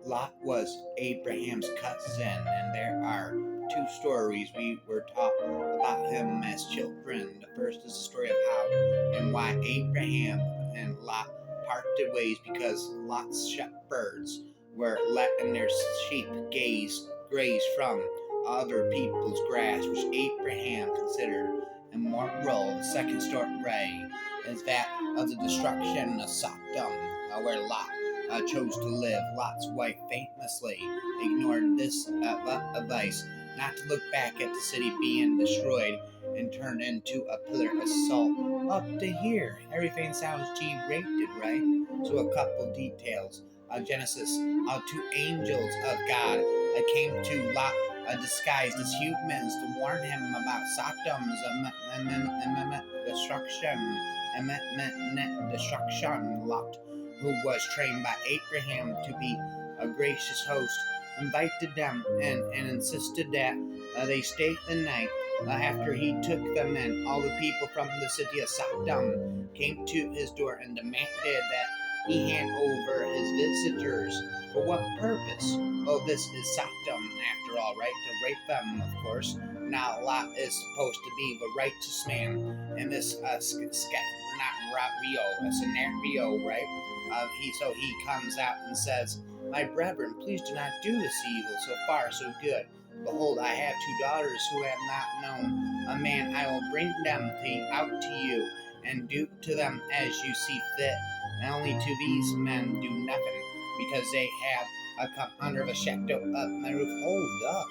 Lot was Abraham's cousin, and there are two stories we were taught about him as children. The first is the story of how and why Abraham and Lot parted ways because Lot's shepherds were letting their sheep graze from other people's grass, which Abraham considered immoral. The second story is that of the destruction of Sodom, where Lot chose to live. Lot's wife famously ignored this advice not to look back at the city being destroyed and turned into a pillar of salt. Up to here, everything sounds G-rated, right? So a couple details. Genesis, two angels of God came to Lot disguised as humans to warn him about Sodom's destruction. Lot, who was trained by Abraham to be a gracious host, invited them and insisted that they stay the night. After he took them in, all the people from the city of Sodom came to his door and demanded that he hand over his visitors. For what purpose? Oh, this is Sodom, after all, right? To rape them, of course. Now, Lot is supposed to be the righteous man in this scenario, right? He comes out and says, "My brethren, please do not do this evil. So far, so good. Behold, I have two daughters who have not known a man. I will bring them out to you, and do to them as you see fit. And only to these men do nothing, because they have come under the shadow of my roof." Hold up.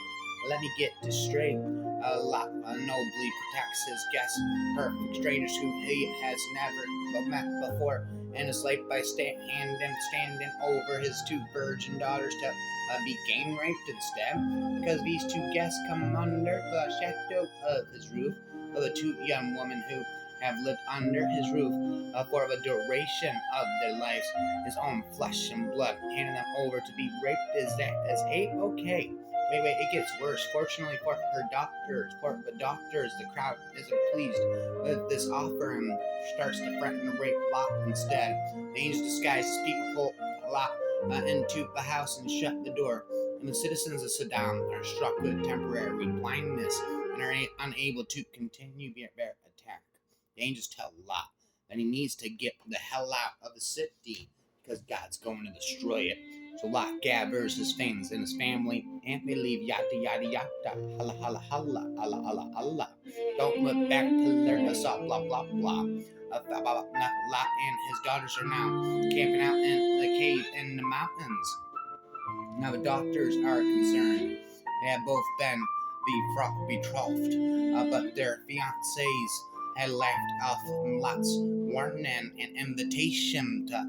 Let me get this straight. Lot nobly protects his guests, perfect strangers who he has never met before, in his life by standing over his two virgin daughters to be gang raped instead, because these two guests come under the shadow of his roof, of the two young women who have lived under his roof for the duration of their lives, his own flesh and blood, handing them over to be raped. Is okay? Wait, it gets worse. Fortunately for the doctors, the crowd isn't pleased with this offer and starts to threaten to rape Lot instead. The angels disguised as people pull Lot into the house and shut the door, and the citizens of Sodom are struck with temporary blindness and are unable to continue their attack. The angels tell Lot that he needs to get the hell out of the city because God's going to destroy it. So Lot gathers his things and his family, and they leave. Yada yada yada. Holla holla holla holla holla holla. Don't look back till they're assault. Blah blah blah. Lot and his daughters are now camping out in the cave in the mountains. Now the doctors are concerned. They have both been betrothed, but their fiancés had laughed off Lot's warning and invitation to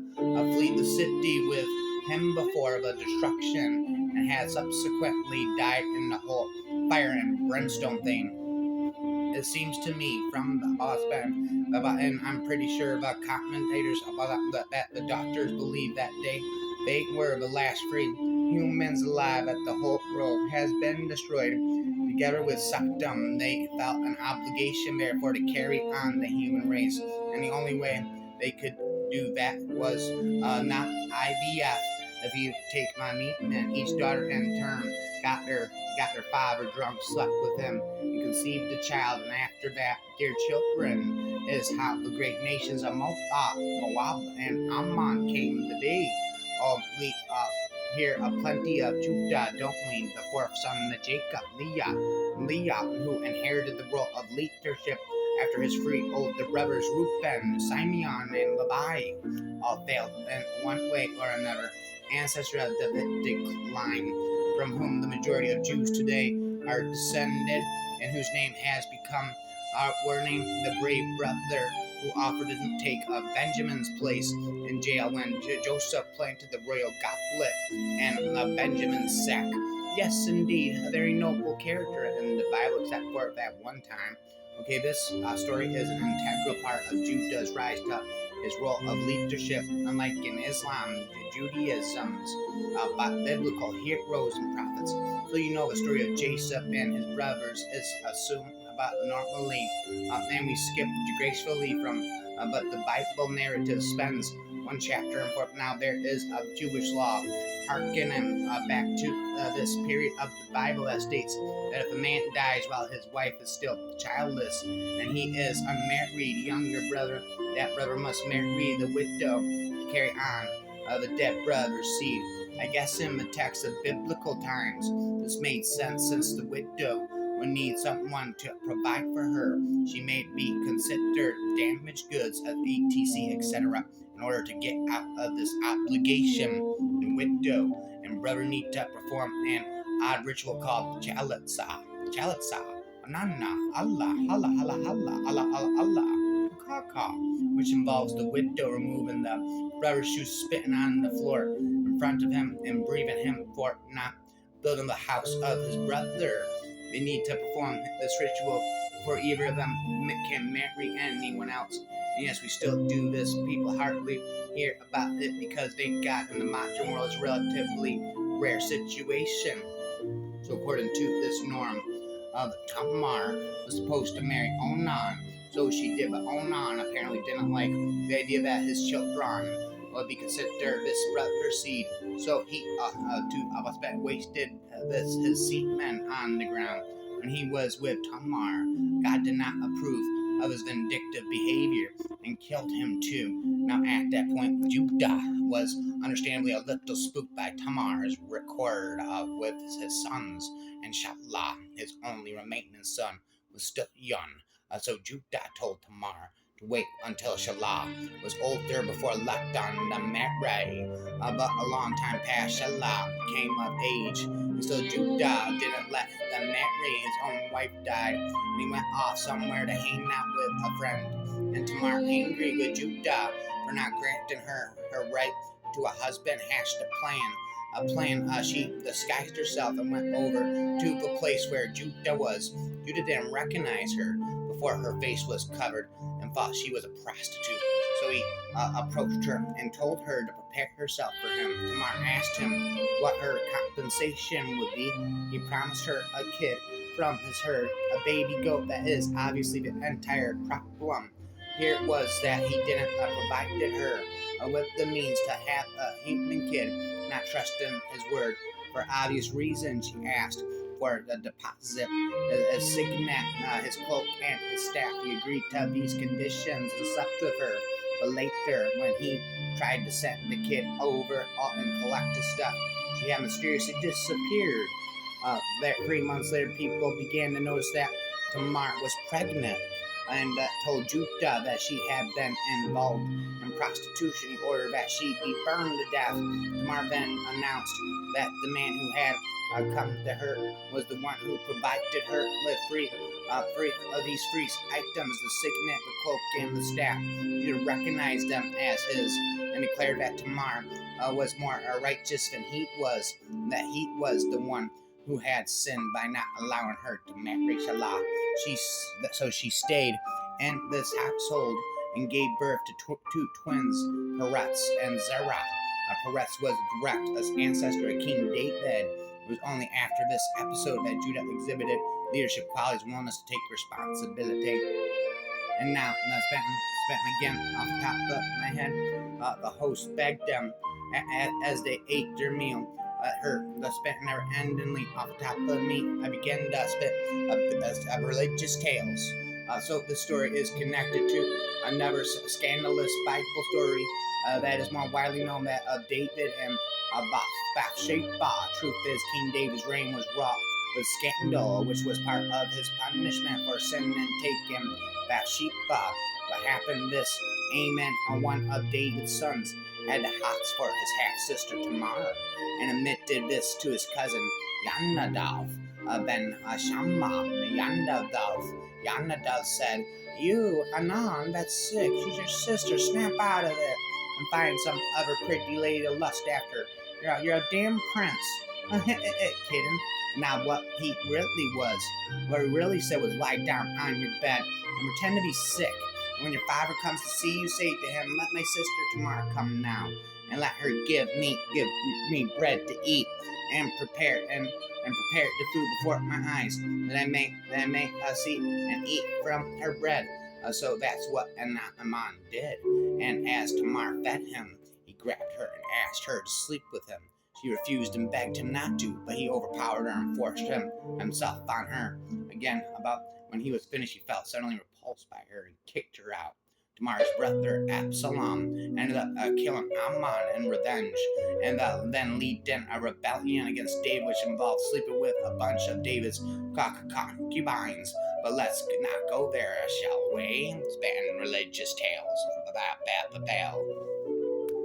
flee the city with him before the destruction, and had subsequently died in the whole fire and brimstone thing. It seems to me from the husband, and I'm pretty sure the commentators that the doctors believe that they were the last free humans alive, that the whole world has been destroyed. Together with Sodom, they felt an obligation, therefore, to carry on the human race, and the only way they could do that was not IVF. If you take my meaning, each daughter in turn got their father drunk, slept with him, and conceived a child, and after that, their children is how the great nations of Moab and Ammon came to be. We hear plenty of Judah, don't we? The fourth son of Jacob, Leah, who inherited the role of leadership after his three older brothers, Reuben, Simeon, and Levi, all failed in one way or another. Ancestor of Davidic line, from whom the majority of Jews today are descended, and whose name has become were named the brave brother who offered to take Benjamin's place in jail when Joseph planted the royal goblet and Benjamin's sack. Yes, indeed, a very noble character in the Bible, except for that one time. Okay, this story is an integral part of Judah's rise to his role of leadership, unlike in Islam, Judaism's biblical heroes and prophets. So you know the story of Jacob and his brothers is assumed about normally, and we skip gracefully from, but the Bible narrative spends one chapter and forth. Now there is a Jewish law harkening back to this period of the Bible that states that if a man dies while his wife is still childless and he is unmarried younger brother, that brother must marry the widow to carry on the dead brother's seed. I guess in the text of biblical times, this made sense since the widow would need someone to provide for her. She may be considered damaged goods, etc., etc. In order to get out of this obligation, the widow and brother need to perform an odd ritual called chalitza. Chalitza. Nana, Allah, Allah, Allah, Allah, Allah, Allah, Allah, Kaka, which involves the widow removing the brother's shoes, spitting on the floor in front of him, and breathing him for not building the house of his brother. They need to perform this ritual before either of them can marry anyone else. And yes, we still do this. People hardly hear about it because thank God in the modern world it's a relatively rare situation. So according to this norm, Tamar was supposed to marry Onan. So she did, but Onan apparently didn't like the idea that his children would be considered this brother's seed. So he wasted his semen on the ground. When he was with Tamar, God did not approve of his vindictive behavior and killed him too. Now at that point, Judah was understandably a little spooked by Tamar's record with his sons, and Shallah, his only remaining son, was still young. So Judah told Tamar to wait until Shallah was older before letting them marry. But a long time passed, Shallah came of age, and so Judah didn't let them marry. His own wife died, and he went off somewhere to hang out with a friend. And Tamar, angry with Judah for not granting her right to a husband, hatched a plan. She disguised herself and went over to the place where Judah was. Judah didn't recognize her before her face was covered and thought she was a prostitute. So he approached her and told her to prepare herself for him. Tamar asked him what her compensation would be. He promised her a kid from his herd, a baby goat. That is obviously the entire problem. Here it was that he didn't provide her with the means to have a human kid, not trusting his word. For obvious reasons, she asked for the deposit, a signet, his cloak, and his staff. He agreed to these conditions and slept with her. But later, when he tried to send the kid over and collect his stuff, she had mysteriously disappeared. 3 months later, people began to notice that Tamar was pregnant and told Judah that she had been involved in prostitution. He ordered that she be burned to death. Tamar then announced that the man who had come to her was the one who provided her with free of these free items, the signet, the cloak, and the staff. He recognized them as his and declared that Tamar was more righteous than he was, that he was the one who had sinned by not allowing her to marry Shallah. So she stayed in this household and gave birth to two twins, Peretz and Zerah. Peretz was a direct ancestor of King David. It was only after this episode that Judah exhibited leadership qualities and willingness to take responsibility. And now, spitting again off the top of my head, the host begged them as they ate their meal. The spit never endingly off the top of me. I began to spit religious tales. So this story is connected to another scandalous Bible story that is more widely known, that of David and Bathsheba. Truth is, King David's reign was wrought with scandal, which was part of his punishment for sinning and taking Bathsheba. What happened this? Amen. One of David's sons had the hots for his half-sister Tamar and admitted this to his cousin Yonadav ben Shammah. Yonadav said, "You, Anan, that's sick. She's your sister. Snap out of it and find some other pretty lady to lust after. You're a damn prince." Kidding. Now what he really said was, lie down on your bed and pretend to be sick. And when your father comes to see you, say to him, let my sister Tamar come now, and let her give me bread to eat, and prepare the food before my eyes, that I may see and eat from her bread. So that's what Amon did. And as Tamar fed him, he grabbed her and asked her to sleep with him. She refused and begged him not to, but he overpowered her and forced himself on her. Again, about when he was finished, he felt suddenly repulsed by her and kicked her out. Tamar's brother Absalom ended up killing Ammon in revenge, and then led a rebellion against David, which involved sleeping with a bunch of David's concubines. But let's not go there, shall we? Spin religious tales about Babel.